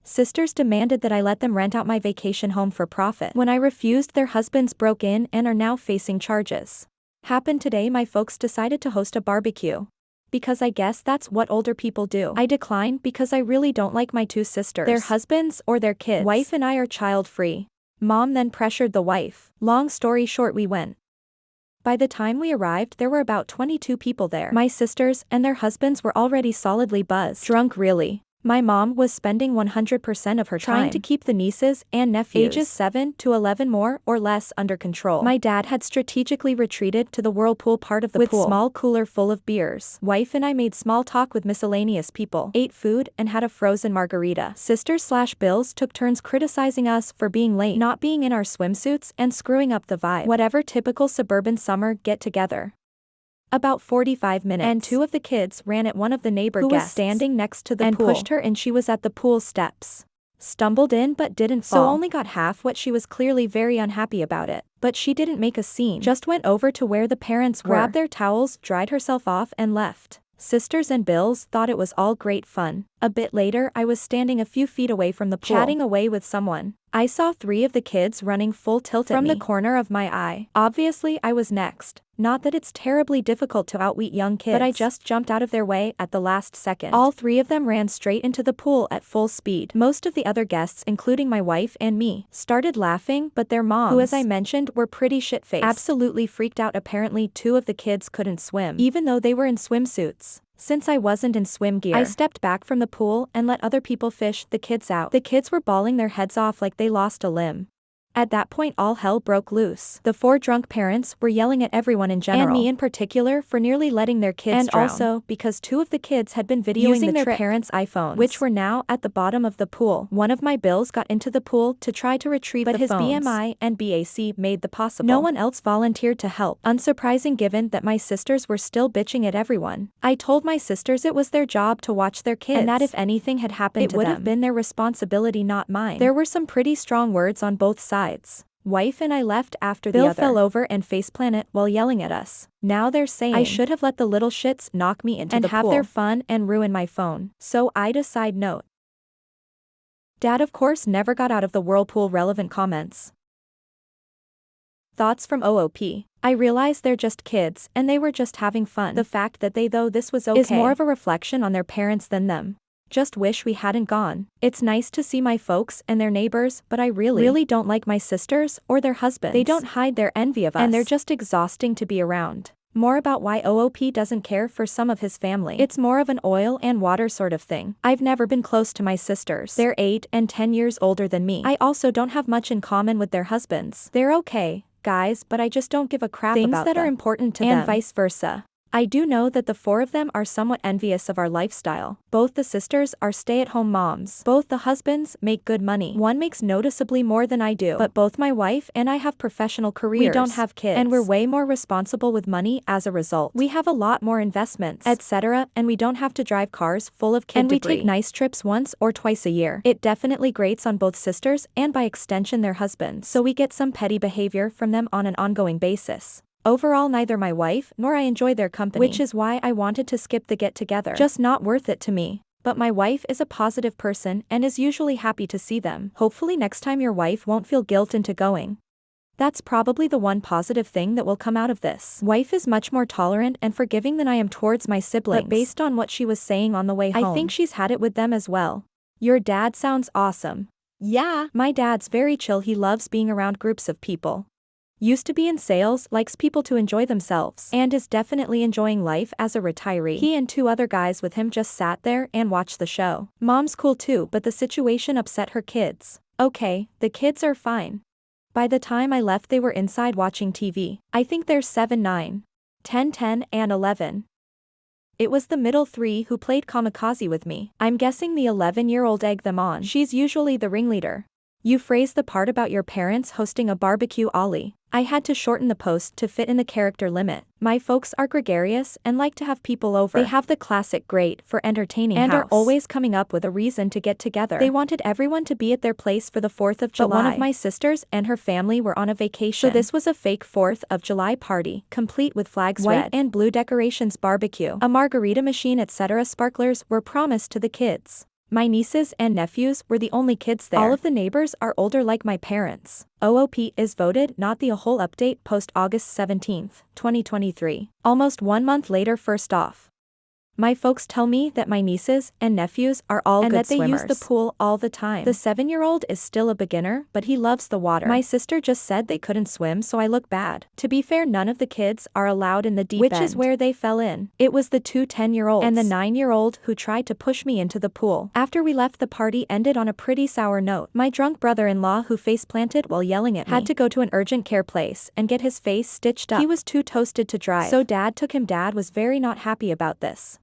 Sisters demanded that I let them rent out my vacation home for profit. When I refused, their husbands broke in and are now facing charges. Happened today, my folks decided to host a barbecue. Because I guess that's what older people do. I declined because I really don't like my two sisters, their husbands, or their kids. Wife and I are child-free. Mom then pressured the wife. Long story short, we went. By the time we arrived, there were about 22 people there. My sisters and their husbands were already solidly buzzed. Drunk really. My mom was spending 100% of her time trying to keep the nieces and nephews ages 7 to 11 more or less under control. My dad had strategically retreated to the whirlpool part of the pool with small cooler full of beers. Wife and I made small talk with miscellaneous people, ate food, and had a frozen margarita. Sisters/Bills took turns criticizing us for being late, not being in our swimsuits, and screwing up the vibe. Whatever typical suburban summer get-together. About 45 minutes, and two of the kids ran at one of the neighbor guests who was standing next to the pool and pushed her, and she was at the pool steps. Stumbled in but didn't fall, so only got half what she was clearly very unhappy about it. But she didn't make a scene, just went over to where the parents were, grabbed their towels, dried herself off, and left. Sisters and Bills thought it was all great fun. A bit later, I was standing a few feet away from the pool, chatting away with someone. I saw 3 of the kids running full tilt at me from the corner of my eye. Obviously, I was next. Not that it's terribly difficult to outwit young kids, but I just jumped out of their way at the last second. All 3 of them ran straight into the pool at full speed. Most of the other guests, including my wife and me, started laughing, but their moms, who as I mentioned were pretty shit-faced, absolutely freaked out. Apparently 2 of the kids couldn't swim, even though they were in swimsuits. Since I wasn't in swim gear, I stepped back from the pool and let other people fish the kids out. The kids were bawling their heads off like they lost a limb. At that point, all hell broke loose. The 4 drunk parents were yelling at everyone in general, and me in particular, for nearly letting their kids drown. And also, because 2 of the kids had been videoing using their parents' iPhones, which were now at the bottom of the pool. One of my Bills got into the pool to try to retrieve the phones, but his BMI and BAC made the possible. No one else volunteered to help. Unsurprising given that my sisters were still bitching at everyone. I told my sisters it was their job to watch their kids, and that if anything had happened to them, it would have been their responsibility, not mine. There were some pretty strong words on both sides. Wife and I left after the other. Bill fell over and faceplanted while yelling at us. Now they're saying I should have let the little shits knock me into the pool and have their fun and ruin my phone. So I decide note. Dad of course never got out of the whirlpool. Relevant comments. Thoughts from OOP. I realize they're just kids and they were just having fun. The fact that they though this was okay is more of a reflection on their parents than them. Just wish we hadn't gone. It's nice to see my folks and their neighbors, but I really don't like my sisters or their husbands. They don't hide their envy of us, and they're just exhausting to be around. More about why OOP doesn't care for some of his family. It's more of an oil and water sort of thing. I've never been close to my sisters. They're 8 and 10 years older than me. I also don't have much in common with their husbands. They're okay, guys, but I just don't give a crap about things that are important to them, and vice versa. I do know that the 4 of them are somewhat envious of our lifestyle. Both the sisters are stay-at-home moms. Both the husbands make good money. One makes noticeably more than I do, but both my wife and I have professional careers. We don't have kids, and we're way more responsible with money as a result. We have a lot more investments, etc., and we don't have to drive cars full of kid debris. And we take nice trips once or twice a year. It definitely grates on both sisters and by extension their husbands, so we get some petty behavior from them on an ongoing basis. Overall, neither my wife nor I enjoy their company, which is why I wanted to skip the get-together. Just not worth it to me. But my wife is a positive person and is usually happy to see them. Hopefully next time your wife won't feel guilt into going. That's probably the one positive thing that will come out of this. Wife is much more tolerant and forgiving than I am towards my siblings, but based on what she was saying on the way home, I think she's had it with them as well. Your dad sounds awesome. Yeah, my dad's very chill. He loves being around groups of people. Used to be in sales, likes people to enjoy themselves, and is definitely enjoying life as a retiree. He and 2 other guys with him just sat there and watched the show. Mom's cool too, but the situation upset her kids. Okay, the kids are fine. By the time I left they were inside watching TV. I think they're 7, 9, 10, 10, and 11. It was the middle 3 who played kamikaze with me. I'm guessing the 11-year-old egged them on. She's usually the ringleader. You phrased the part about your parents hosting a barbecue, Ollie. I had to shorten the post to fit in the character limit. My folks are gregarious and like to have people over. They have the classic great for entertaining and house, are always coming up with a reason to get together. They wanted everyone to be at their place for the 4th of July. But one of my sisters and her family were on a vacation. So this was a fake 4th of July party, complete with flags, white and blue decorations, barbecue, a margarita machine, etc. Sparklers were promised to the kids. My nieces and nephews were the only kids there. All of the neighbors are older like my parents. OOP is voted not the whole update post August 17, 2023. Almost 1 month later. First off, my folks tell me that my nieces and nephews are all good swimmers. And that they use the pool all the time. The 7-year-old is still a beginner, but he loves the water. My sister just said they couldn't swim, so I look bad. To be fair, none of the kids are allowed in the deep end, which is where they fell in. It was the 2 10-year-olds and the 9-year-old who tried to push me into the pool. After we left, the party ended on a pretty sour note. My drunk brother-in-law, who face planted while yelling at me, had to go to an urgent care place and get his face stitched up. He was too toasted to drive, so Dad took him. Dad was very not happy about this.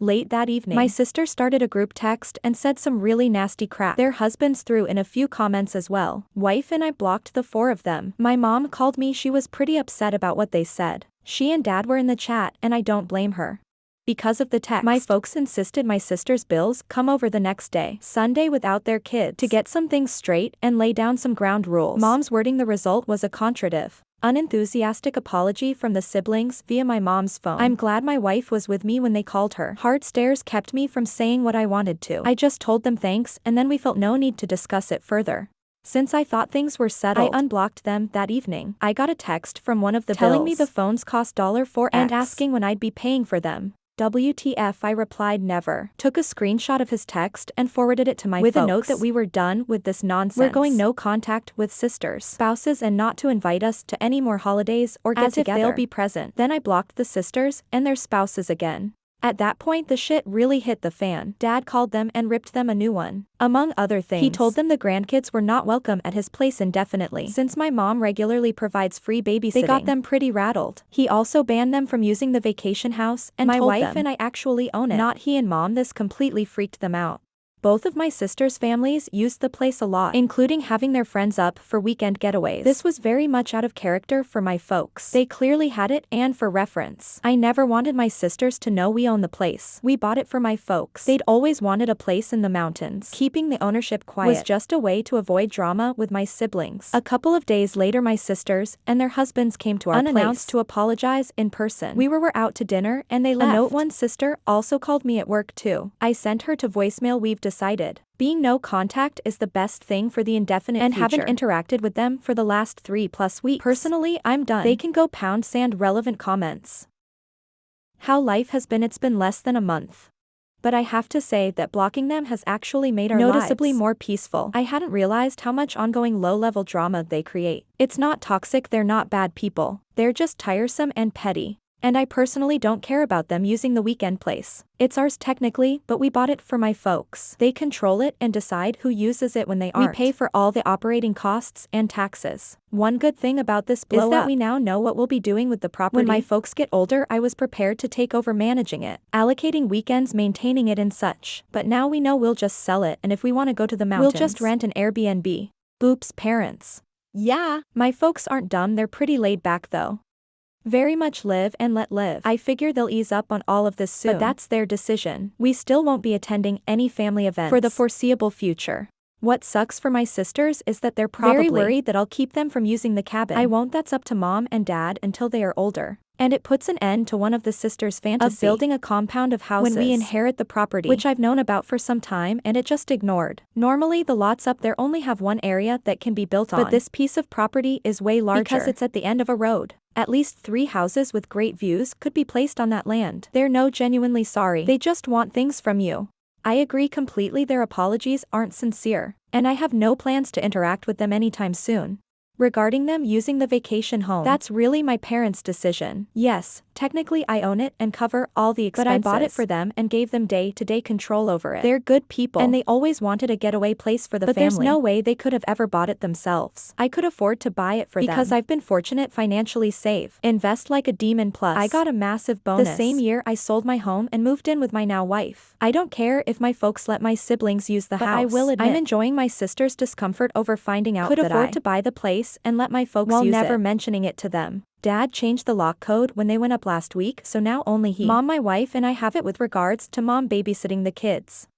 Late that evening, my sister started a group text and said some really nasty crap. Their husbands threw in a few comments as well. Wife and I blocked the 4 of them. My mom called me. She was pretty upset about what they said. She and Dad were in the chat, and I don't blame her. Because of the text, my folks insisted my sister's bills come over the next day, Sunday, without their kids, to get some things straight and lay down some ground rules. Mom's wording. The result was a contrived, unenthusiastic apology from the siblings via my mom's phone. I'm glad my wife was with me when they called her. Hard stares kept me from saying what I wanted to. I just told them thanks, and then we felt no need to discuss it further. Since I thought things were settled, I unblocked them that evening. I got a text from one of the telling me the phones cost $4 and asking when I'd be paying for them. WTF, I replied never. Took a screenshot of his text and forwarded it to my folks with a note that we were done with this nonsense. We're going no contact with sisters, spouses, and not to invite us to any more holidays or get together. They'll be present. Then I blocked the sisters and their spouses again. At that point, the shit really hit the fan. Dad called them and ripped them a new one. Among other things, he told them the grandkids were not welcome at his place indefinitely. Since my mom regularly provides free babysitting, they got them pretty rattled. He also banned them from using the vacation house, and my wife and I actually own it, not he and Mom. This completely freaked them out. Both of my sisters' families used the place a lot, including having their friends up for weekend getaways. This was very much out of character for my folks. They clearly had it, and for reference, I never wanted my sisters to know we own the place. We bought it for my folks. They'd always wanted a place in the mountains. Keeping the ownership quiet was just a way to avoid drama with my siblings. A couple of days later, my sisters and their husbands came to our unannounced place to apologize in person. We were out to dinner, and they left. A note. One sister also called me at work too. I sent her to voicemail. We've decided being no contact is the best thing for the indefinite future, and haven't interacted with them for the last 3+ weeks. Personally, I'm done. They can go #. Relevant comments. How life has been. It's been less than a month, but I have to say that blocking them has actually made our noticeably lives more peaceful. I hadn't realized how much ongoing low-level drama they create. It's not toxic. They're not bad people. They're just tiresome and petty. And I personally don't care about them using the weekend place. It's ours technically, but we bought it for my folks. They control it and decide who uses it when they aren't. We pay for all the operating costs and taxes. One good thing about this blow is that we now know what we'll be doing with the property. When my folks get older, I was prepared to take over managing it, allocating weekends, maintaining it and such. But now we know we'll just sell it, and if we want to go to the mountains, we'll just rent an Airbnb. Oops, parents. Yeah, my folks aren't dumb. They're pretty laid back though. Very much live and let live. I figure they'll ease up on all of this soon, but that's their decision. We still won't be attending any family events for the foreseeable future. What sucks for my sisters is that they're probably very worried that I'll keep them from using the cabin. I won't. That's up to Mom and Dad until they are older. And it puts an end to one of the sisters' fantasy of building a compound of houses when we inherit the property, which I've known about for some time and it just ignored. Normally the lots up there only have one area that can be built on, but this piece of property is way larger because it's at the end of a road. At least 3 houses with great views could be placed on that land. They're no genuinely sorry. They just want things from you. I agree completely. Their apologies aren't sincere, and I have no plans to interact with them anytime soon. Regarding them using the vacation home, that's really my parents' decision. Yes, technically I own it and cover all the expenses, but I bought it for them and gave them day-to-day control over it. They're good people, and they always wanted a getaway place for the family. But there's no way they could have ever bought it themselves. I could afford to buy it for them because I've been fortunate financially. Save, invest like a demon. Plus, I got a massive bonus the same year I sold my home and moved in with my now wife. I don't care if my folks let my siblings use the house. I will admit, I'm enjoying my sister's discomfort over finding out that I could afford to buy the place and let my folks use it, while never mentioning it to them. Dad changed the lock code when they went up last week, so now only he, Mom, my wife, and I have it with regards to Mom babysitting the kids.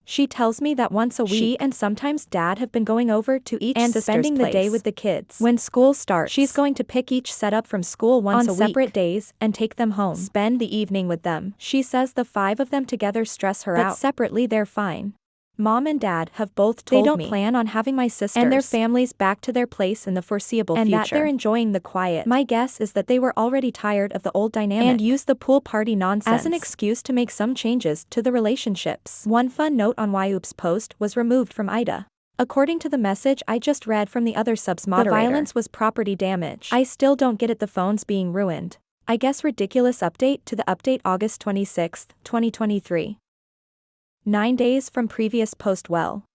She tells me that once a week, she and sometimes dad have been going over to each and spending the day with the kids. When school starts, she's going to pick each set up from school once a week on separate days and take them home, spend the evening with them. She says the 5 of them together stress her out, but separately they're fine. Mom and dad have both told me they don't plan on having my sisters and their families back to their place in the foreseeable future, and that they're enjoying the quiet. My guess is that they were already tired of the old dynamic and used the pool party nonsense as an excuse to make some changes to the relationships. One fun note on why Oops' post was removed from Ida. According to the message I just read from the other sub's moderator, the violence was property damage. I still don't get it, the phone's being ruined. I guess ridiculous update to the update August 26, 2023. 9 days from previous post. Well,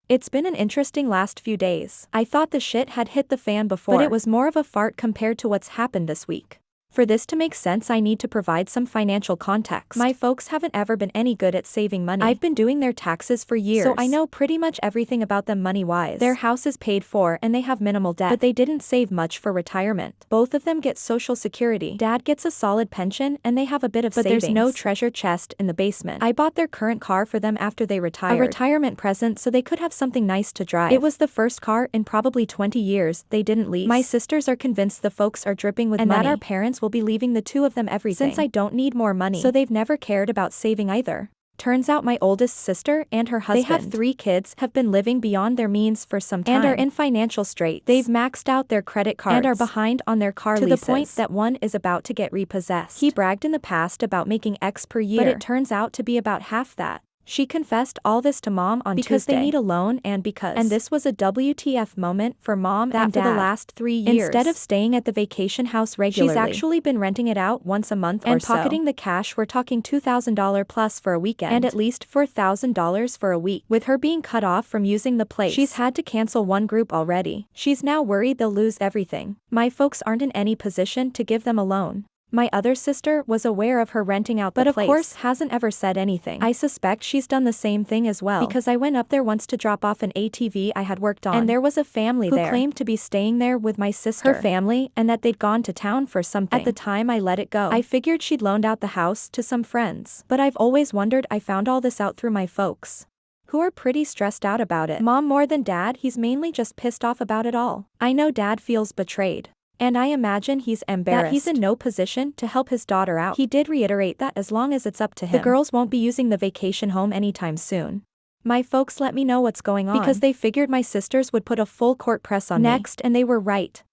it's been an interesting last few days. I thought the shit had hit the fan before, but it was more of a fart compared to what's happened this week. For this to make sense, I need to provide some financial context. My folks haven't ever been any good at saving money. I've been doing their taxes for years, so I know pretty much everything about them money-wise. Their house is paid for and they have minimal debt, but they didn't save much for retirement. Both of them get Social Security. Dad gets a solid pension and they have a bit of savings, but there's no treasure chest in the basement. I bought their current car for them after they retired. A retirement present so they could have something nice to drive. It was the first car in probably 20 years they didn't lease. My sisters are convinced the folks are dripping with money and that our parents will be leaving the 2 of them everything, since I don't need more money, so they've never cared about saving either. Turns out my oldest sister and her husband, they have 3 kids, have been living beyond their means for some time and are in financial straits. They've maxed out their credit cards and are behind on their car leases, to the point that one is about to get repossessed. He bragged in the past about making X per year, but it turns out to be about half that. She confessed all this to Mom on Tuesday because they need a loan and this was a WTF moment for Mom and Dad. For the last 3 years, instead of staying at the vacation house regularly, she's actually been renting it out once a month and pocketing the cash. We're talking $2,000 plus for a weekend and at least $4,000 for a week. With her being cut off from using the place, she's had to cancel one group already. She's now worried they'll lose everything. My folks aren't in any position to give them a loan. My other sister was aware of her renting out the place, but of course hasn't ever said anything. I suspect she's done the same thing as well, because I went up there once to drop off an ATV I had worked on, and there was a family there who claimed to be staying there with my sister, her family, and that they'd gone to town for something. At the time I let it go. I figured she'd loaned out the house to some friends, but I've always wondered. I found all this out through my folks, who are pretty stressed out about it. Mom more than Dad. He's mainly just pissed off about it all. I know Dad feels betrayed, and I imagine he's embarrassed that he's in no position to help his daughter out. He did reiterate that as long as it's up to him, the girls won't be using the vacation home anytime soon. My folks let me know what's going on because they figured my sisters would put a full court press on me next, and they were right.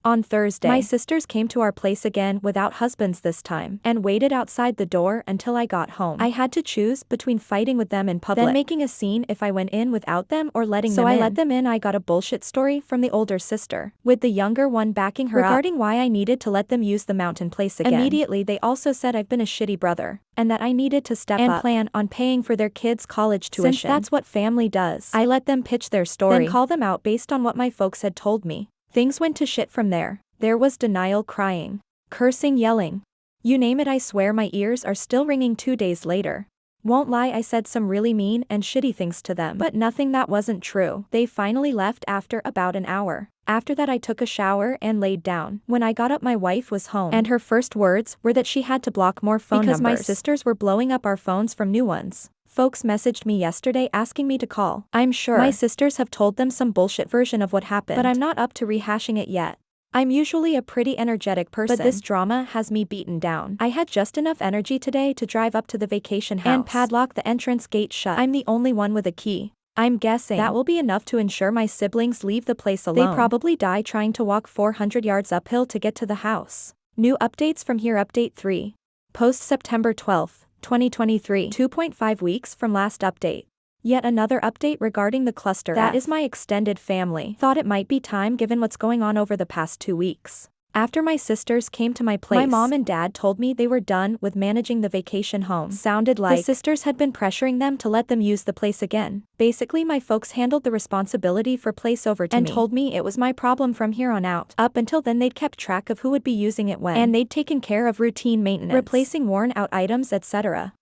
On Thursday, my sisters came to our place again without husbands this time and waited outside the door until I got home. I had to choose between fighting with them in public, then making a scene if I went in without them, or letting them in. So I let them in. I got a bullshit story from the older sister, with the younger one backing her regarding up, why I needed to let them use the mountain place again. Immediately they also said I've been a shitty brother, and that I needed to step up and plan on paying for their kids' college tuition, since that's what family does. I let them pitch their story, then call them out based on what my folks had told me. Things went to shit from there. There was denial, crying, cursing, yelling. You name it. I swear my ears are still ringing 2 days later. Won't lie, I said some really mean and shitty things to them, but nothing that wasn't true. They finally left after about an hour. After that I took a shower and laid down. When I got up my wife was home, and her first words were that she had to block more phone numbers because my sisters were blowing up our phones from new ones. Folks messaged me yesterday asking me to call. I'm sure my sisters have told them some bullshit version of what happened, but I'm not up to rehashing it yet. I'm usually a pretty energetic person, but this drama has me beaten down. I had just enough energy today to drive up to the vacation house and padlock the entrance gate shut. I'm the only one with a key. I'm guessing that will be enough to ensure my siblings leave the place alone. They probably die trying to walk 400 yards uphill to get to the house. New updates from here. Update 3. Post September 12, 2023. 2.5 weeks from last update. Yet another update regarding the cluster. That is my extended family. Thought it might be time given what's going on over the past 2 weeks. After my sisters came to my place, my mom and dad told me they were done with managing the vacation home. Sounded like the sisters had been pressuring them to let them use the place again. Basically my folks handled the responsibility for place over to me and told me it was my problem from here on out. Up until then they'd kept track of who would be using it when, and they'd taken care of routine maintenance, replacing worn out items, etc.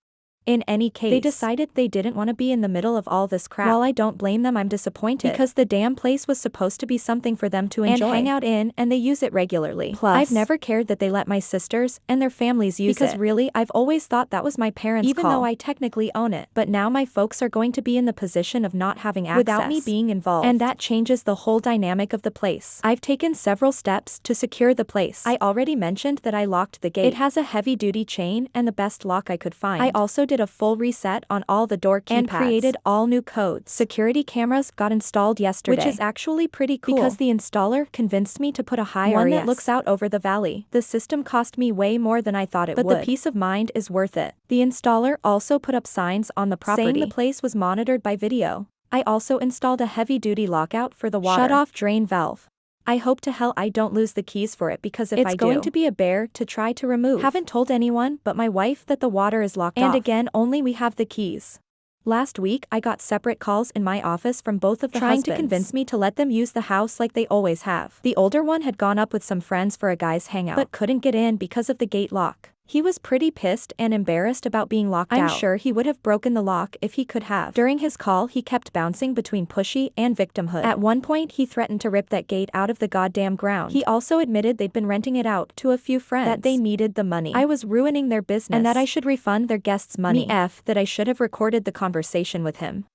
In any case, they decided they didn't want to be in the middle of all this crap. While I don't blame them, I'm disappointed because the damn place was supposed to be something for them to enjoy and hang out in, and they use it regularly. Plus, I've never cared that they let my sisters and their families use it. Because really, I've always thought that was my parents' call. Even though I technically own it. But now my folks are going to be in the position of not having access without me being involved. And that changes the whole dynamic of the place. I've taken several steps to secure the place. I already mentioned that I locked the gate. It has a heavy-duty chain and the best lock I could find. I also did a full reset on all the door keypads and created all new codes. Security cameras got installed yesterday, which is actually pretty cool because the installer convinced me to put a high one that looks out over the valley. The system cost me way more than I thought it would, but the peace of mind is worth it. The installer also put up signs on the property saying the place was monitored by video. I also installed a heavy-duty lockout for the water shut-off drain valve. I hope to hell I don't lose the keys for it because if I do, it's going to be a bear to try to remove. Haven't told anyone but my wife that the water is locked off. And again, only we have the keys. Last week, I got separate calls in my office from both of the husbands trying to convince me to let them use the house like they always have. The older one had gone up with some friends for a guy's hangout, but couldn't get in because of the gate lock. He was pretty pissed and embarrassed about being locked out. I'm sure he would have broken the lock if he could have. During his call, he kept bouncing between pushy and victimhood. At one point, he threatened to rip that gate out of the goddamn ground. He also admitted they'd been renting it out to a few friends, that they needed the money. I was ruining their business, and that I should refund their guests' money. That I should have recorded the conversation with him.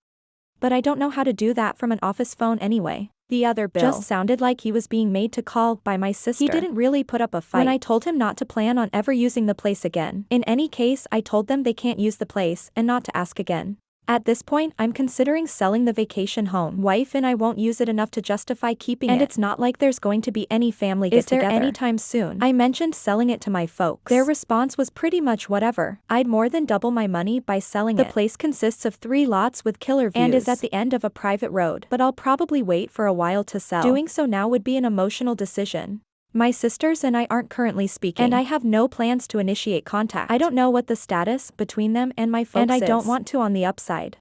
But I don't know how to do that from an office phone anyway. The other bill just sounded like he was being made to call by my sister. He didn't really put up a fight when I told him not to plan on ever using the place again. In any case, I told them they can't use the place and not to ask again. At this point, I'm considering selling the vacation home. Wife and I won't use it enough to justify keeping it. And it's not like there's going to be any family get-together anytime soon. I mentioned selling it to my folks. Their response was pretty much whatever. I'd more than double my money by selling it. The place consists of 3 lots with killer views and is at the end of a private road. But I'll probably wait for a while to sell. Doing so now would be an emotional decision. My sisters and I aren't currently speaking, and I have no plans to initiate contact. I don't know what the status between them and my folks is, and I don't want to on the upside.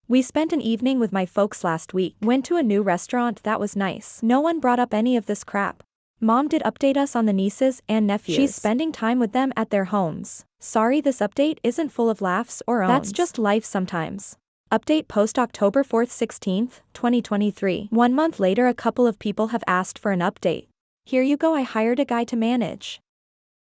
We spent an evening with my folks last week, went to a new restaurant that was nice. No one brought up any of this crap. Mom did update us on the nieces and nephews. She's spending time with them at their homes. Sorry this update isn't full of laughs or owns. That's just life sometimes. Update post October 4th 16th, 2023. 1 month later, a couple of people have asked for an update. Here you go, I hired a guy to manage.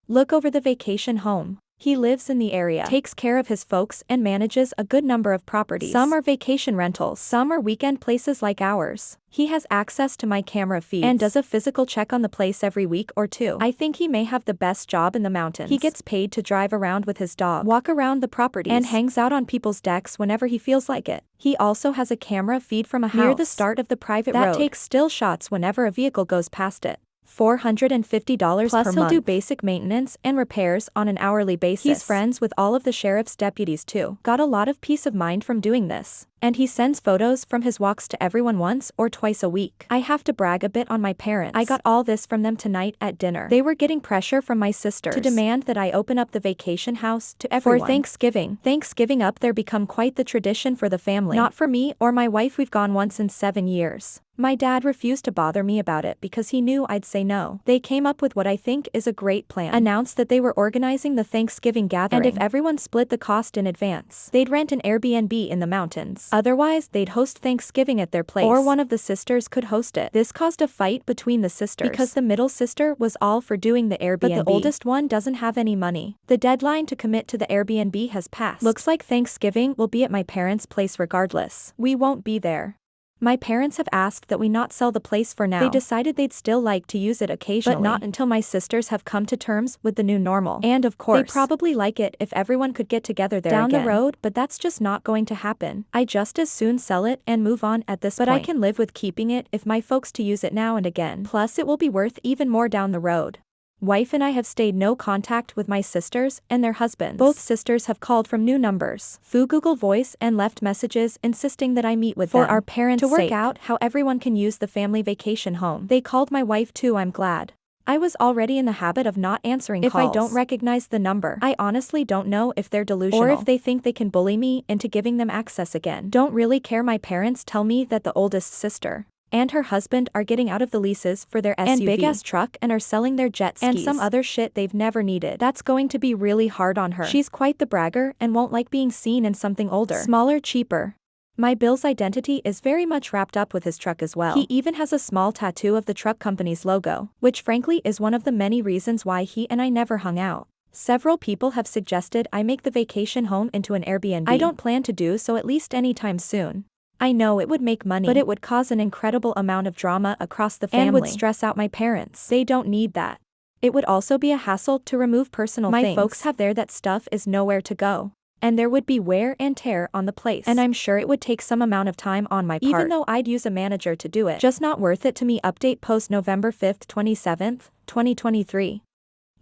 Look over the vacation home. He lives in the area, takes care of his folks, and manages a good number of properties. Some are vacation rentals, some are weekend places like ours. He has access to my camera feeds and does a physical check on the place every week or two. I think he may have the best job in the mountains. He gets paid to drive around with his dog, walk around the properties, and hangs out on people's decks whenever he feels like it. He also has a camera feed from a house near the start of the private road that takes still shots whenever a vehicle goes past it. $450 plus per month. He'll do basic maintenance and repairs on an hourly basis. He's friends with all of the sheriff's deputies too. Got a lot of peace of mind from doing this. And he sends photos from his walks to everyone once or twice a week. I have to brag a bit on my parents. I got all this from them tonight at dinner. They were getting pressure from my sisters to demand that I open up the vacation house to everyone for Thanksgiving. Thanksgiving up there become quite the tradition for the family. Not for me or my wife, we've gone once in 7 years. My dad refused to bother me about it because he knew I'd say no. They came up with what I think is a great plan. Announced that they were organizing the Thanksgiving gathering, and if everyone split the cost in advance, they'd rent an Airbnb in the mountains. Otherwise, they'd host Thanksgiving at their place, or one of the sisters could host it. This caused a fight between the sisters because the middle sister was all for doing the Airbnb, but the oldest one doesn't have any money. The deadline to commit to the Airbnb has passed. Looks like Thanksgiving will be at my parents' place regardless. We won't be there. My parents have asked that we not sell the place for now. They decided they'd still like to use it occasionally, but not until my sisters have come to terms with the new normal. And of course, they'd probably like it if everyone could get together there down the road, but that's just not going to happen. I just as soon sell it and move on at this point. But I can live with keeping it if my folks to use it now and again. Plus it will be worth even more down the road. Wife and I have stayed no contact with my sisters and their husbands. Both sisters have called from new numbers through Google Voice and left messages insisting that I meet with them for our parents' sake to work out how everyone can use the family vacation home. They called my wife too, I'm glad. I was already in the habit of not answering calls if I don't recognize the number. I honestly don't know if they're delusional or if they think they can bully me into giving them access again. Don't really care. My parents tell me that the oldest sister and her husband are getting out of the leases for their SUV and big-ass truck and are selling their jet skis and some other shit they've never needed. That's going to be really hard on her. She's quite the bragger and won't like being seen in something older, smaller, cheaper. My Bill's identity is very much wrapped up with his truck as well. He even has a small tattoo of the truck company's logo, which frankly is one of the many reasons why he and I never hung out. Several people have suggested I make the vacation home into an Airbnb. I don't plan to do so at least anytime soon. I know it would make money, but it would cause an incredible amount of drama across the family and would stress out my parents. They don't need that. It would also be a hassle to remove personal things. My folks have that stuff is nowhere to go. And there would be wear and tear on the place. And I'm sure it would take some amount of time on my part. Even though I'd use a manager to do it. Just not worth it to me. Update post November 5th, 27th, 2023.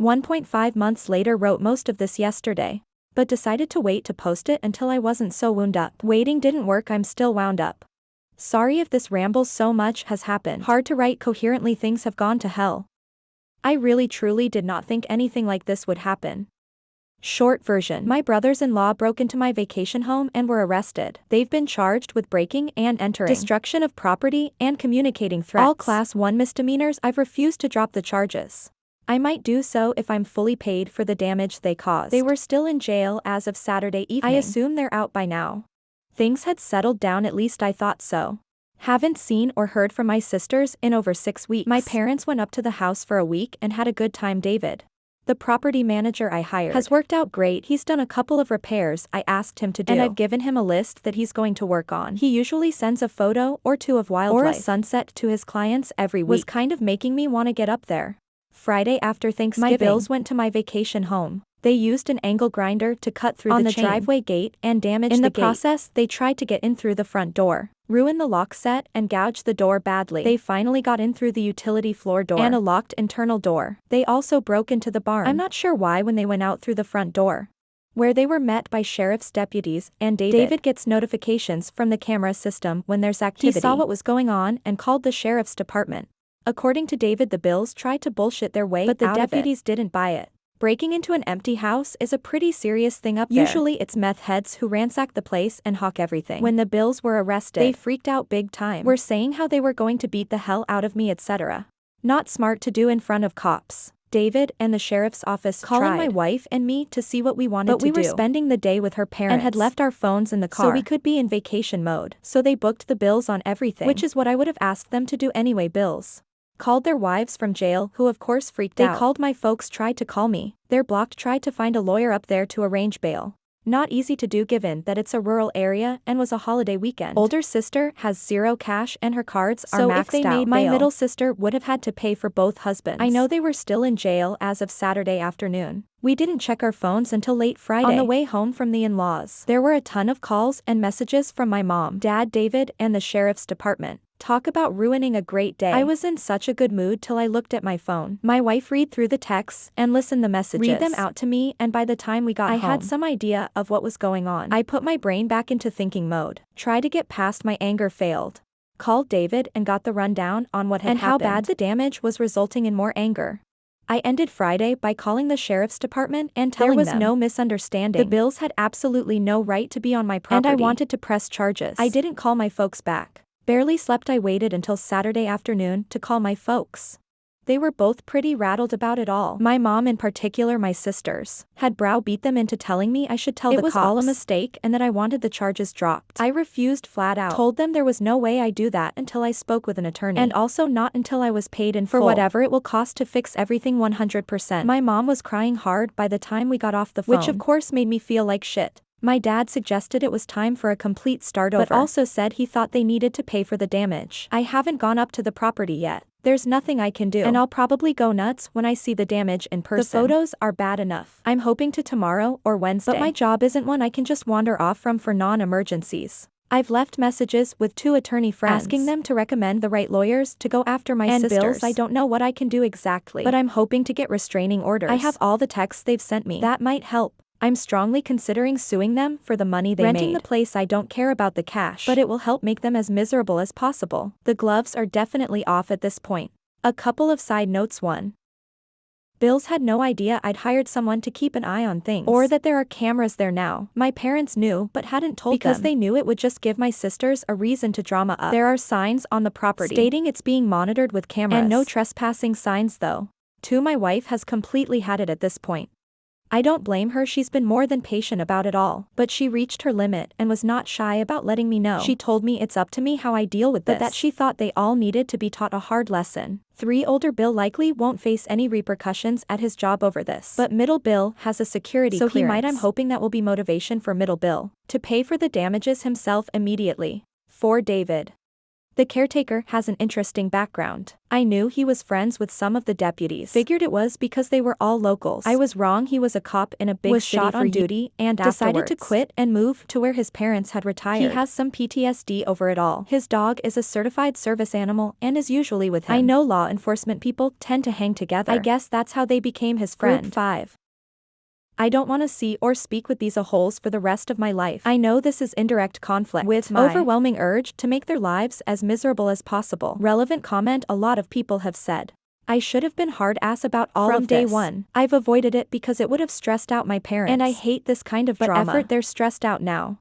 1.5 months later wrote most of this yesterday, but decided to wait to post it until I wasn't so wound up. Waiting didn't work, I'm still wound up. Sorry if this rambles, so much has happened. Hard to write coherently, things have gone to hell. I really truly did not think anything like this would happen. Short version. My brothers-in-law broke into my vacation home and were arrested. They've been charged with breaking and entering, destruction of property, and communicating threats. All Class 1 misdemeanors. I've refused to drop the charges. I might do so if I'm fully paid for the damage they caused. They were still in jail as of Saturday evening. I assume they're out by now. Things had settled down, at least I thought so. Haven't seen or heard from my sisters in over 6 weeks. My parents went up to the house for a week and had a good time. David, the property manager I hired, has worked out great. He's done a couple of repairs I asked him to do, and I've given him a list that he's going to work on. He usually sends a photo or two of wildlife or a sunset to his clients every week. Was kind of making me want to get up there. Friday after Thanksgiving, my bills went to my vacation home. They used an angle grinder to cut through the driveway gate and damage the gate. In the process, they tried to get in through the front door, ruin the lock set, and gouge the door badly. They finally got in through the utility floor door and a locked internal door. They also broke into the barn. I'm not sure why when they went out through the front door, where they were met by sheriff's deputies, and David gets notifications from the camera system when there's activity. He saw what was going on and called the sheriff's department. According to David, the Bills tried to bullshit their way out of it, but the deputies didn't buy it. Breaking into an empty house is a pretty serious thing up there. Usually it's meth heads who ransack the place and hawk everything. When the Bills were arrested, they freaked out big time. Were saying how they were going to beat the hell out of me, etc. Not smart to do in front of cops. David and the sheriff's office calling my wife and me to see what we wanted to do. But we were spending the day with her parents and had left our phones in the car, so we could be in vacation mode. So they booked the Bills on everything, which is what I would have asked them to do anyway. Bills called their wives from jail, who of course freaked out. They called my folks, tried to call me. They're blocked, tried to find a lawyer up there to arrange bail. Not easy to do given that it's a rural area and was a holiday weekend. Older sister has zero cash and her cards are maxed out. So if they made my middle sister would have had to pay for both husbands. I know they were still in jail as of Saturday afternoon. We didn't check our phones until late Friday. On the way home from the in-laws, there were a ton of calls and messages from my mom, dad, David, and the sheriff's department. Talk about ruining a great day. I was in such a good mood till I looked at my phone. My wife read through the texts and listened the messages. Read them out to me, and by the time we got home, I had some idea of what was going on. I put my brain back into thinking mode. Tried to get past my anger, failed. Called David and got the rundown on what had happened and how bad the damage was, resulting in more anger. I ended Friday by calling the sheriff's department and telling them there was no misunderstanding. The Bills had absolutely no right to be on my property, and I wanted to press charges. I didn't call my folks back. Barely slept. I waited until Saturday afternoon to call my folks. They were both pretty rattled about it all. My mom, in particular, my sisters, had browbeat them into telling me I should tell the cops. It was all a mistake and that I wanted the charges dropped. I refused flat out. Told them there was no way I'd do that until I spoke with an attorney. And also not until I was paid in full for whatever it will cost to fix everything 100%. My mom was crying hard by the time we got off the phone, which of course made me feel like shit. My dad suggested it was time for a complete start over, but also said he thought they needed to pay for the damage. I haven't gone up to the property yet. There's nothing I can do, and I'll probably go nuts when I see the damage in person. The photos are bad enough. I'm hoping to tomorrow or Wednesday, but my job isn't one I can just wander off from for non-emergencies. I've left messages with 2 attorney friends asking them to recommend the right lawyers to go after my sisters. Bills, I don't know what I can do exactly, but I'm hoping to get restraining orders. I have all the texts they've sent me. That might help. I'm strongly considering suing them for the money they made. Renting the place, I don't care about the cash, but it will help make them as miserable as possible. The gloves are definitely off at this point. A couple of side notes. 1. Bills had no idea I'd hired someone to keep an eye on things. Or that there are cameras there now. My parents knew but hadn't told them. Because they knew it would just give my sisters a reason to drama up. There are signs on the property stating it's being monitored with cameras. And no trespassing signs though. My wife has completely had it at this point. I don't blame her, she's been more than patient about it all, but she reached her limit and was not shy about letting me know. She told me it's up to me how I deal with this, but that she thought they all needed to be taught a hard lesson. Older Bill likely won't face any repercussions at his job over this, but middle Bill has a security clearance. He might. I'm hoping that will be motivation for middle Bill to pay for the damages himself immediately. David. The caretaker has an interesting background. I knew he was friends with some of the deputies. Figured it was because they were all locals. I was wrong, he was a cop in a big city, shot on duty, and decided to quit and move to where his parents had retired. He has some PTSD over it all. His dog is a certified service animal and is usually with him. I know law enforcement people tend to hang together. I guess that's how they became his friend. Group 5. I don't want to see or speak with these a-holes for the rest of my life. I know this is indirect conflict with my overwhelming urge to make their lives as miserable as possible. Relevant comment a lot of people have said. I should have been hard-ass about all of this. From day one. I've avoided it because it would have stressed out my parents. And I hate this kind of drama. They're stressed out now.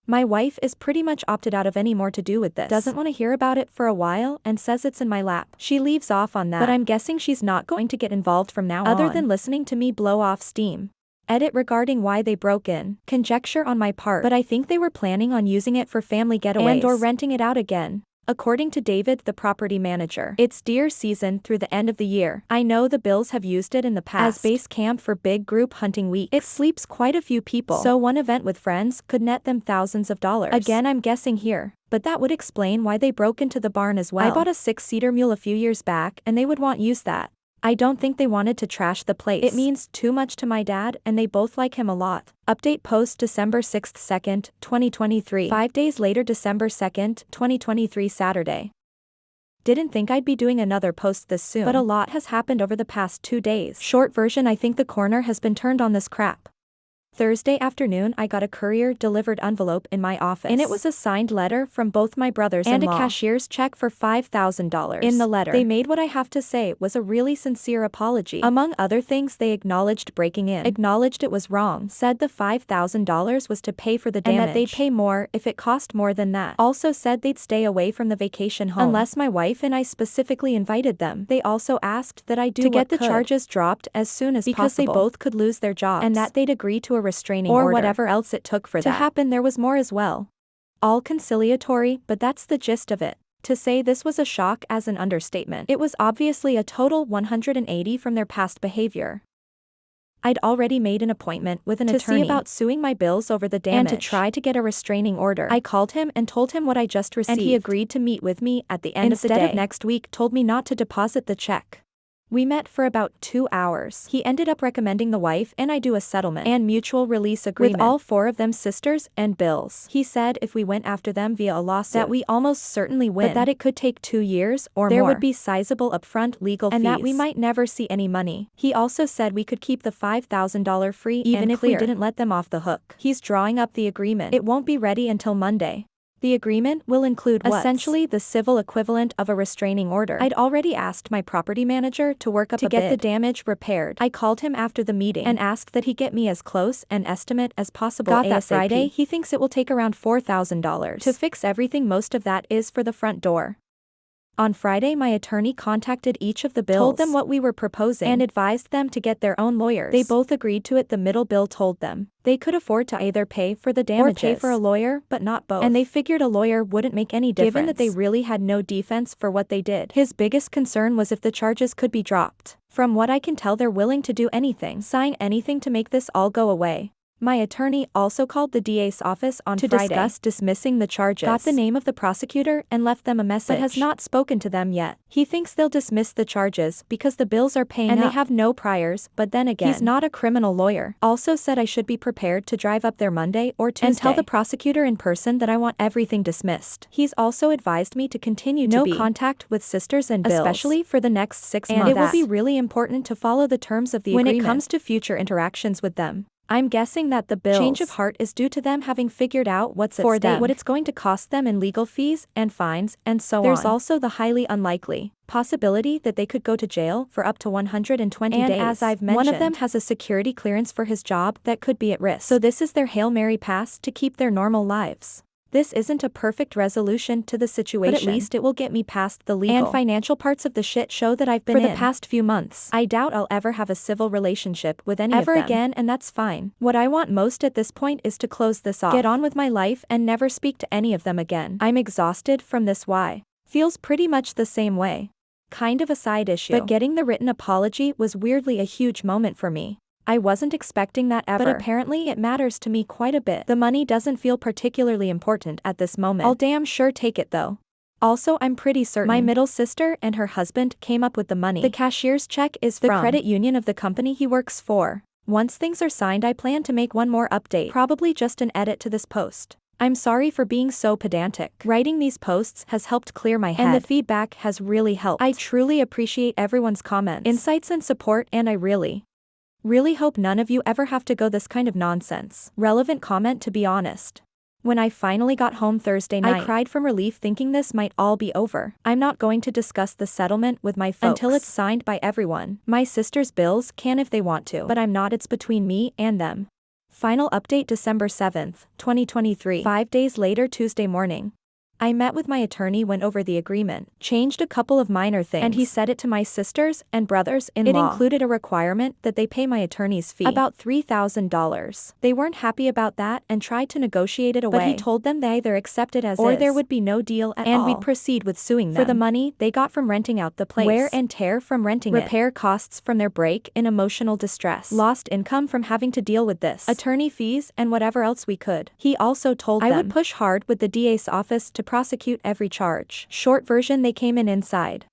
My wife is pretty much opted out of any more to do with this. Doesn't want to hear about it for a while and says it's in my lap. She leaves off on that. But I'm guessing she's not going to get involved from now on. Other than listening to me blow off steam. Edit regarding why they broke in. Conjecture on my part, but I think they were planning on using it for family getaways and or renting it out again. According to David, the property manager, it's deer season through the end of the year. I know the Bills have used it in the past as base camp for big group hunting week. It sleeps quite a few people, so one event with friends could net them thousands of dollars. Again, I'm guessing here, but that would explain why they broke into the barn as well. I bought a 6-seater mule a few years back and they would want use that. I don't think they wanted to trash the place. It means too much to my dad and they both like him a lot. Update post December 6th, 2nd, 2023. 5 days later, December 2nd, 2023 Saturday. Didn't think I'd be doing another post this soon, but a lot has happened over the past 2 days. Short version, I think the corner has been turned on this crap. Thursday afternoon I got a courier-delivered envelope in my office. And it was a signed letter from both my brothers-in-law. And a cashier's check for $5,000. In the letter, they made what I have to say was a really sincere apology. Among other things, they acknowledged breaking in, acknowledged it was wrong, said the $5,000 was to pay for the damage, and that they'd pay more if it cost more than that. Also said they'd stay away from the vacation home unless my wife and I specifically invited them. They also asked that I do to get the charges dropped as soon as possible because they both could lose their jobs, and that they'd agree to a restraining order or whatever else it took for that to happen. There was more as well. All conciliatory, but that's the gist of it. To say this was a shock as an understatement. It was obviously a total 180 from their past behavior. I'd already made an appointment with an attorney to see about suing my Bills over the damage and to try to get a restraining order. I called him and told him what I just received, and he agreed to meet with me at the end of the day. Instead of next week, told me not to deposit the check. We met for about 2 hours. He ended up recommending the wife and I do a settlement and mutual release agreement with all 4 of them sisters and Bills. He said if we went after them via a lawsuit that we almost certainly win, but that it could take 2 years or more. There would be sizable upfront legal fees and that we might never see any money. He also said we could keep the $5,000 free even if we didn't let them off the hook. He's drawing up the agreement. It won't be ready until Monday. The agreement will include essentially the civil equivalent of a restraining order. I'd already asked my property manager to work up to get the damage repaired. I called him after the meeting and asked that he get me as close an estimate as possible. Got that Friday. He thinks it will take around $4,000 to fix everything. Most of that is for the front door. On Friday, my attorney contacted each of the Bills, told them what we were proposing, and advised them to get their own lawyers. They both agreed to it. The middle Bill told them they could afford to either pay for the damages or pay for a lawyer, but not both. And they figured a lawyer wouldn't make any difference, given that they really had no defense for what they did. His biggest concern was if the charges could be dropped. From what I can tell, they're willing to do anything, sign anything to make this all go away. My attorney also called the DA's office on Friday to discuss dismissing the charges, got the name of the prosecutor and left them a message, but has not spoken to them yet. He thinks they'll dismiss the charges because the Bills are paying and they have no priors, but then again, he's not a criminal lawyer. Also said I should be prepared to drive up there Monday or Tuesday and tell the prosecutor in person that I want everything dismissed. He's also advised me to continue to be contact with sisters and Bills, especially for the next 6 months. And it will be really important to follow the terms of the agreement when it comes to future interactions with them. I'm guessing that the change of heart is due to them having figured out what's at stake, what it's going to cost them in legal fees and fines and so on. There's also the highly unlikely possibility that they could go to jail for up to 120 days. And as I've mentioned, one of them has a security clearance for his job that could be at risk. So this is their Hail Mary pass to keep their normal lives. This isn't a perfect resolution to the situation, but at least it will get me past the legal and financial parts of the shit show that I've been in for the past few months. I doubt I'll ever have a civil relationship with any of them again, and that's fine. What I want most at this point is to close this off, get on with my life, and never speak to any of them again. I'm exhausted from this. Why? Feels pretty much the same way. Kind of a side issue, but getting the written apology was weirdly a huge moment for me. I wasn't expecting that ever, but apparently it matters to me quite a bit. The money doesn't feel particularly important at this moment. I'll damn sure take it though. Also, I'm pretty certain my middle sister and her husband came up with the money. The cashier's check is from the credit union of the company he works for. Once things are signed, I plan to make one more update, probably just an edit to this post. I'm sorry for being so pedantic. Writing these posts has helped clear my head, and the feedback has really helped. I truly appreciate everyone's comments, insights, and support, and I really hope none of you ever have to go this kind of nonsense. Relevant comment, to be honest. When I finally got home Thursday night, I cried from relief thinking this might all be over. I'm not going to discuss the settlement with my folks until it's signed by everyone. My sister's bills can if they want to, but I'm not. It's between me and them. Final update December 7th, 2023. 5 days later, Tuesday morning. I met with my attorney, went over the agreement, changed a couple of minor things, and he said it to my sisters and brothers-in-law. It included a requirement that they pay my attorney's fee, about $3,000. They weren't happy about that and tried to negotiate it away, but he told them they either accept it as or is, there would be no deal at all, and we'd proceed with suing them for the money they got from renting out the place, wear and tear from renting it, repair costs from their break in emotional distress, lost income from having to deal with this, attorney fees, and whatever else we could. He also told them I would push hard with the DA's office to prosecute every charge. Short version, they came in inside.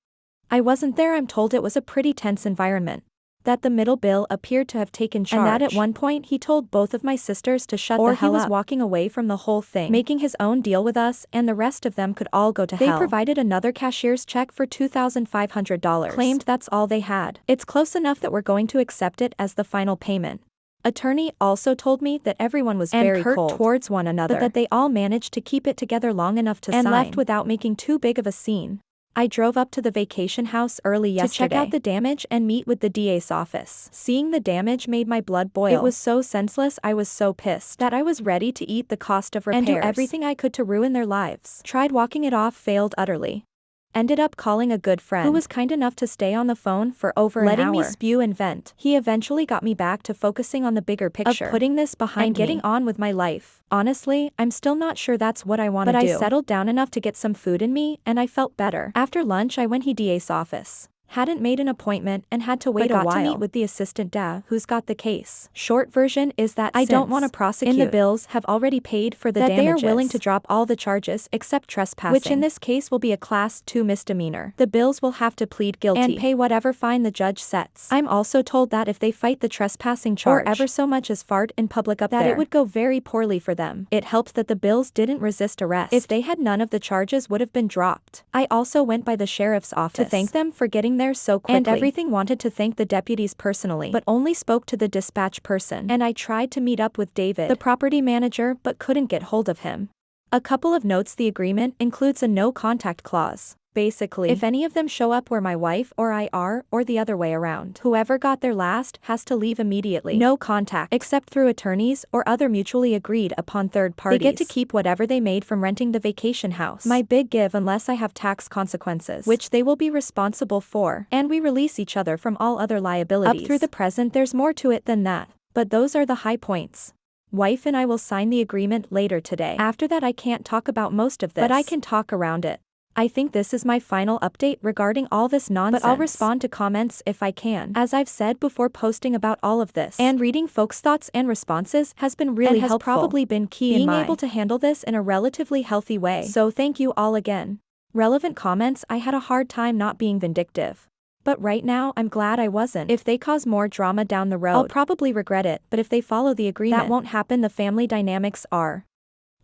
I wasn't there. I'm told it was a pretty tense environment. That the middle bill appeared to have taken charge, and that at one point he told both of my sisters to shut the hell up, or he was walking away from the whole thing, making his own deal with us, and the rest of them could all go to hell. They provided another cashier's check for $2,500, claimed that's all they had. It's close enough that we're going to accept it as the final payment. Attorney also told me that everyone was very cold towards one another, but that they all managed to keep it together long enough to sign, and left without making too big of a scene. I drove up to the vacation house early yesterday to check out the damage and meet with the DA's office. Seeing the damage made my blood boil. It was so senseless. I was so pissed that I was ready to eat the cost of repairs and do everything I could to ruin their lives. Tried walking it off, failed utterly. Ended up calling a good friend who was kind enough to stay on the phone for over an hour, letting me spew and vent. He eventually got me back to focusing on the bigger picture of putting this behind and getting on with my life. Honestly, I'm still not sure that's what I want to do. But I settled down enough to get some food in me, and I felt better. After lunch, I went to DA's office. Hadn't made an appointment and had to wait a while to meet with the assistant DA who's got the case. Short version is that I don't want to prosecute, and the bills have already paid for the damages, they are willing to drop all the charges except trespassing, which in this case will be a Class 2 misdemeanor. The bills will have to plead guilty and pay whatever fine the judge sets. I'm also told that if they fight the trespassing charge or ever so much as fart in public up there, it would go very poorly for them. It helped that the bills didn't resist arrest. If they had, none of the charges would have been dropped. I also went by the sheriff's office to thank them for getting there so quickly, and everything. Wanted to thank the deputies personally, but only spoke to the dispatch person, and I tried to meet up with David, the property manager, but couldn't get hold of him. A couple of notes: the agreement includes a no contact clause. Basically, if any of them show up where my wife or I are, or the other way around, whoever got there last has to leave immediately. No contact, except through attorneys or other mutually agreed upon third parties. They get to keep whatever they made from renting the vacation house. My big give, unless I have tax consequences, which they will be responsible for, and we release each other from all other liabilities. Up through the present, there's more to it than that, but those are the high points. Wife and I will sign the agreement later today. After that, I can't talk about most of this, but I can talk around it. I think this is my final update regarding all this nonsense, but I'll respond to comments if I can. As I've said before, posting about all of this and reading folks' thoughts and responses has been really helpful. Probably been key in being able to handle this in a relatively healthy way. So thank you all again. Relevant comments: I had a hard time not being vindictive. But right now, I'm glad I wasn't. If they cause more drama down the road, I'll probably regret it, but if they follow the agreement, that won't happen. The family dynamics are,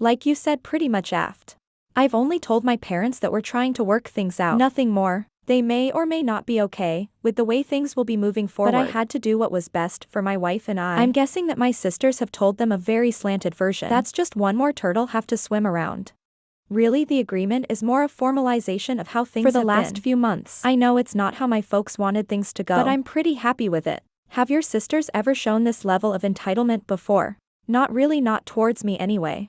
like you said, pretty much aft. I've only told my parents that we're trying to work things out. Nothing more. They may or may not be okay with the way things will be moving forward, but I had to do what was best for my wife and I. I'm guessing that my sisters have told them a very slanted version. That's just one more turtle have to swim around. Really, the agreement is more a formalization of how things have been. For the last few months. I know it's not how my folks wanted things to go, but I'm pretty happy with it. Have your sisters ever shown this level of entitlement before? Not really, not towards me anyway.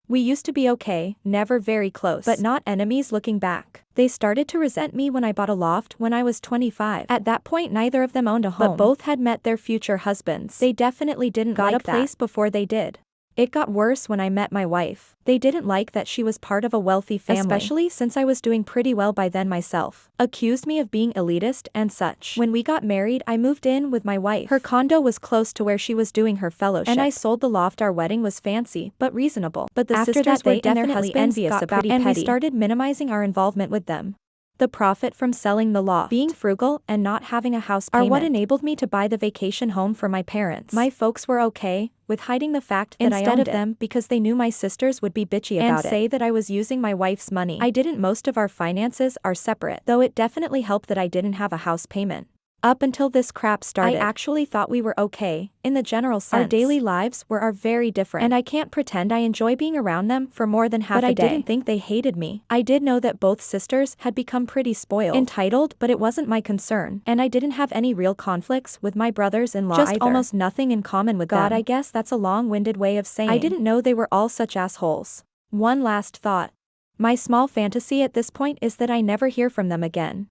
We used to be okay, never very close, but not enemies looking back. They started to resent me when I bought a loft when I was 25. At that point neither of them owned a home, but both had met their future husbands. They definitely didn't got like a place before they did. It got worse when I met my wife. They didn't like that she was part of a wealthy family, especially since I was doing pretty well by then myself. Accused me of being elitist and such. When we got married, I moved in with my wife. Her condo was close to where she was doing her fellowship, and I sold the loft. Our wedding was fancy, but reasonable. But the sisters were definitely envious about it, and we started minimizing our involvement with them. The profit from selling the loft, being frugal, and not having a house payment are what enabled me to buy the vacation home for my parents. My folks were okay with hiding the fact that I owned it them because they knew my sisters would be bitchy about it and say that I was using my wife's money. I didn't. Most of our finances are separate, though it definitely helped that I didn't have a house payment. Up until this crap started, I actually thought we were okay, in the general sense. Our daily lives are very different, and I can't pretend I enjoy being around them for more than half a day. But I didn't think they hated me. I did know that both sisters had become pretty spoiled. Entitled, but it wasn't my concern, and I didn't have any real conflicts with my brothers-in-law either. Just almost nothing in common with them. God, I guess that's a long-winded way of saying I didn't know they were all such assholes. One last thought. My small fantasy at this point is that I never hear from them again.